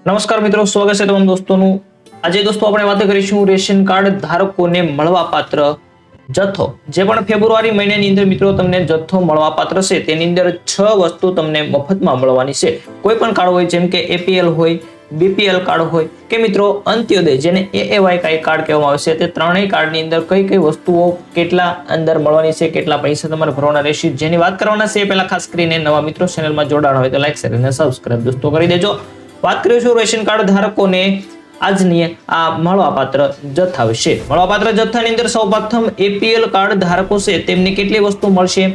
નમસ્કાર મિત્રો, સ્વાગત છે તમામ દોસ્તોનું। આજે દોસ્તો આપણે વાત કરીશું રેશન કાર્ડ ધારકોને મળવાપાત્ર જથ્થો। જે પણ ફેબ્રુઆરી મહિનાની અંદર મિત્રો તમને જથ્થો મળવાપાત્ર છે તેની અંદર 6 વસ્તુ તમને મફતમાં મળવાની છે। કોઈ પણ કાર્ડ હોય જેમ કે એપીએલ હોય, બીપીએલ કાર્ડ હોય કે મિત્રો અંત્યોદય જેને એએવાય કાર્ડ કહેવામાં આવે છે, તે ત્રણેય કાર્ડની અંદર કઈ કઈ વસ્તુઓ કેટલા અંદર મળવાની છે, કેટલા પૈસા તમારે ભરવાના રહેશે, જેની વાત કરવાના છે। પહેલા ખાસ કરીને નવા મિત્રો ચેનલમાં જોડાણ હોય તો લાઈક શેર અને સબસ્ક્રાઇબ દોસ્તો કરી દેજો। વાત કરીશું રેશન કાર્ડ ધારકોને આજની આ મળવાપાત્ર જથ્થા વિશે। મળવાપાત્ર જથ્થાની અંદર સૌપ્રથમ એપીએલ કાર્ડ ધારકો છે તેમને કેટલી વસ્તુ મળશે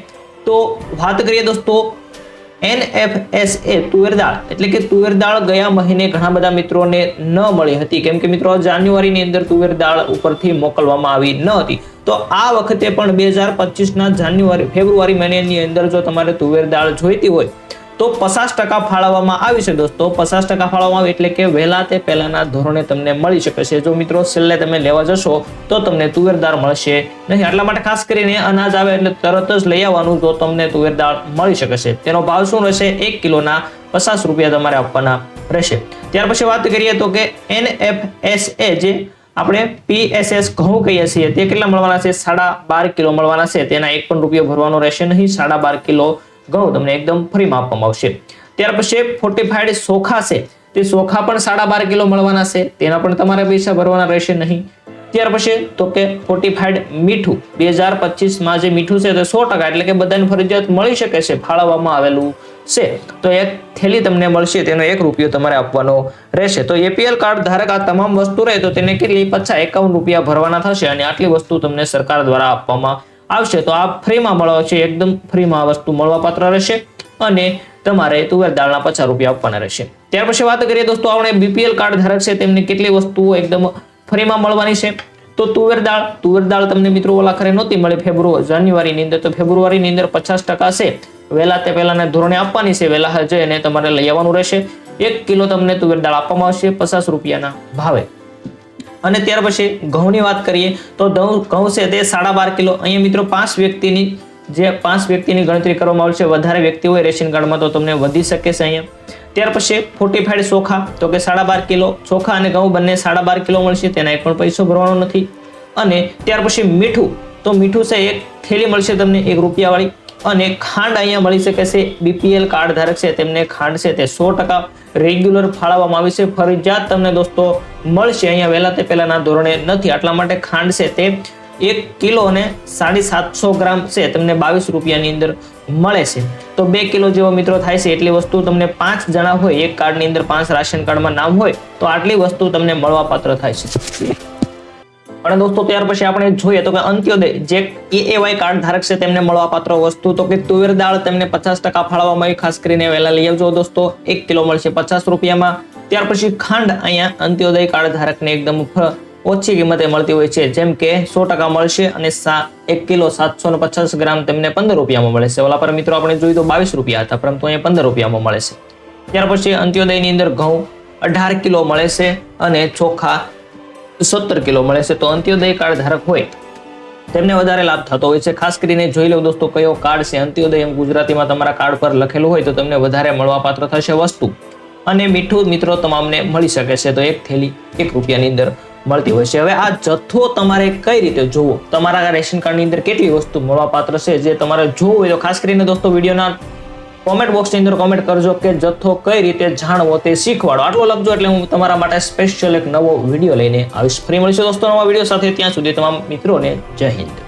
તો વાત કરીએ દોસ્તો, NFSA તુવેર દાળ એટલે કે તુવેર દાળ ગયા મહિને ઘણા બધા મિત્રોને ન મળી હતી, કેમ કે મિત્રો જાન્યુઆરીની અંદર તુવેર દાળ ઉપરથી મોકલવામાં આવી ન હતી। તો આ વખતે પણ 2025ના ફેબ્રુઆરી મહિનાની અંદર જો તમારે તુવેર દાળ જોઈતી હોય તો 50% ફાળવવામાં આવી છે દોસ્તો। 50% ફાળવવામાં આવે એટલે કે વહેલા તે પહેલાના ધોરણે તમને મળી શકે છે। જો મિત્રો છેલ્લે તમે લેવા જશો તો તમને તુવેર દાળ મળશે નહીં, એટલા માટે ખાસ કરીને અનાજ આવે એટલે તરત જ લઈ આવવાનું જો તમને તુવેર દાળ મળી શકે છે। તેનો ભાવ શું રહેશે? 1 કિલોના 50 રૂપિયા તમારે આપવાના રહેશે। ત્યાર પછી વાત કરીએ તો કે NFSA જે આપણે PSS ઘઉં કહીએ છીએ તે કેટલા મળવાના છે? 12.5 કિલો મળવાના છે। તેના 1 પણ રૂપિયો ભરવાનો રહેશે નહીં। 12.5 કિલો ઘઉં તમને એકદમ ફ્રીમાં આપવામાં આવશે। ત્યાર પછી ફોર્ટિફાઈડ ચોખા છે, તે ચોખા પણ 12.5 કિલો મળવાના છે, તેના પણ તમારે પૈસા ભરવાના રહેશે નહીં। ત્યાર પછી તો કે ફોર્ટિફાઈડ મીઠું 2025માં જે મીઠું છે તે 100% એટલે કે બધાને ફરજિયાત મળી શકે છે, ફાળવવામાં આવેલું છે, તો એક થેલી તમને મળશે, તેનો 1 રૂપિયો તમારે આપવાનો રહેશે। તો એપીએલ કાર્ડ ધારક આ તમામ વસ્તુ રહે તો તેને કેટલી 51 રૂપિયા ભરવાના થશે અને આટલી વસ્તુ તમને સરકાર દ્વારા આપવામાં આવશે। તો આ ફ્રીમાં મળવા છે, એકદમ ફ્રીમાં આ વસ્તુ મળવાપાત્ર રહેશે અને તમારે તુવેર દાળના 50 રૂપિયા આપવાના રહેશે। ત્યાર પછી વાત કરીએ દોસ્તો, આપણે બીપીએલ કાર્ડ ધારક છે તેમને કેટલી વસ્તુઓ એકદમ ફ્રીમાં મળવાની છે તો તુવેર દાળ તમને મિત્રો ઓલાખરે નહોતી મળે જાન્યુઆરીની અંદર, તો ફેબ્રુઆરીની અંદર 50% છે, વહેલા તે પહેલાના ધોરણે આપવાની છે, વહેલા જઈને તમારે લઈ આવવાનું રહેશે। 1 કિલો તમને તુવેર દાળ આપવામાં આવશે 50 રૂપિયાના ભાવે। અને ત્યાર પછી ઘઉંની વાત કરીએ તો ઘઉં છે તે 12.5 કિલો। અહીંયા મિત્રો 5 વ્યક્તિની ગણતરી કરવામાં આવશે, વધારે વ્યક્તિ હોય રેશન કાર્ડમાં તો તમને વધી શકે છે અહીંયા। ત્યાર પછી ફોર્ટિફાઈડ ચોખા તો કે 12.5 કિલો, ચોખા અને ઘઉં બંને 12.5 કિલો મળશે, તેના 1 પણ પૈસો ભરવાનો નથી। અને ત્યાર પછી મીઠું, તો મીઠું છે 1 થેલી મળશે તમને 1 રૂપિયા વાળી। અને ખાંડ અહીંયા મળી શકે છે, બીપીએલ કાર્ડ ધારક છે તેમને ખાંડ છે તે 100% રેગ્યુલર ફાળવવામાં આવી છે, ફરજિયાત તમને દોસ્તો મળશે, અહીંયા વહેલા તે પહેલાના ધોરણે નથી, એટલા માટે ખાંડ છે તે 1 કિલો અને 750 ગ્રામ છે તમને 22 રૂપિયાની અંદર મળે છે। તો 2 કિલો જેવો મિત્રો થાય છે, એટલી વસ્તુ તમને 5 જણા હોય, એક કાર્ડની અંદર 5 રાશન કાર્ડમાં નામ હોય તો આટલી વસ્તુ તમને મળવાપાત્ર થાય છે। અને દોસ્તો ત્યાર પછી આપણે જોઈએ તો કે અંત્યોદય જે એએવાય કાર્ડ ધારક છે તેમને મળવાપાત્ર વસ્તુ તો કે તુવેર દાળ તેમને 50% ફાળવવામાં આવી, ખાસ કરીને વહેલા લઈ આવજો દોસ્તો, 1 કિલો મળશે 50 રૂપિયામાં। ત્યાર પછી ખાંડ અહીંયા અંત્યોદય કાર્ડ ધારકને એકદમ ઓછી કિંમતે મળતી હોય છે, જેમ કે 100% મળશે અને 1 કિલો 750 ગ્રામ તેમને 15 રૂપિયામાં મળે છે। ઓલા પર મિત્રો આપણે જોયું તો 22 રૂપિયા હતા, પરંતુ અહીંયા 15 રૂપિયામાં મળે છે। ત્યાર પછી અંત્યોદયની અંદર ઘઉં 18 કિલો મળે છે અને ચોખા 17 કિલો મળે છે। તો અંત્યોદય કાર્ડ ધારક હોય તેમને વધારે લાભ થતો હોય છે। ખાસ કરીને જોઈ લો દોસ્તો કયો કાર્ડ છે અંત્યોદય, એમ ગુજરાતીમાં તમારા કાર્ડ પર લખેલું હોય તો તમને વધારે મળવાપાત્ર થશે વસ્તુ। અને મીઠું મિત્રો તમામને મળી શકે છે, તો 1 થેલી 1 રૂપિયાની અંદર મળતી હોય છે। હવે આ જથ્થો તમારે કઈ રીતે જોવો, તમારા રેશન કાર્ડની અંદર કેટલી વસ્તુ મળવાપાત્ર છે જે તમારે જોવું હોય તો ખાસ કરીને દોસ્તો વિડીયોના કોમેન્ટ બોક્સની અંદર કોમેન્ટ કરજો કે જથ્થો કઈ રીતે જાણવો તે શીખવાડો, આટલો લખજો એટલે હું તમારા માટે સ્પેશિયલ એક નવો વિડીયો લઈને આવીશ। ફરી મળીશું દોસ્તો નવા વિડીયો સાથે, ત્યાં સુધી તમામ મિત્રોને જય હિન્દ।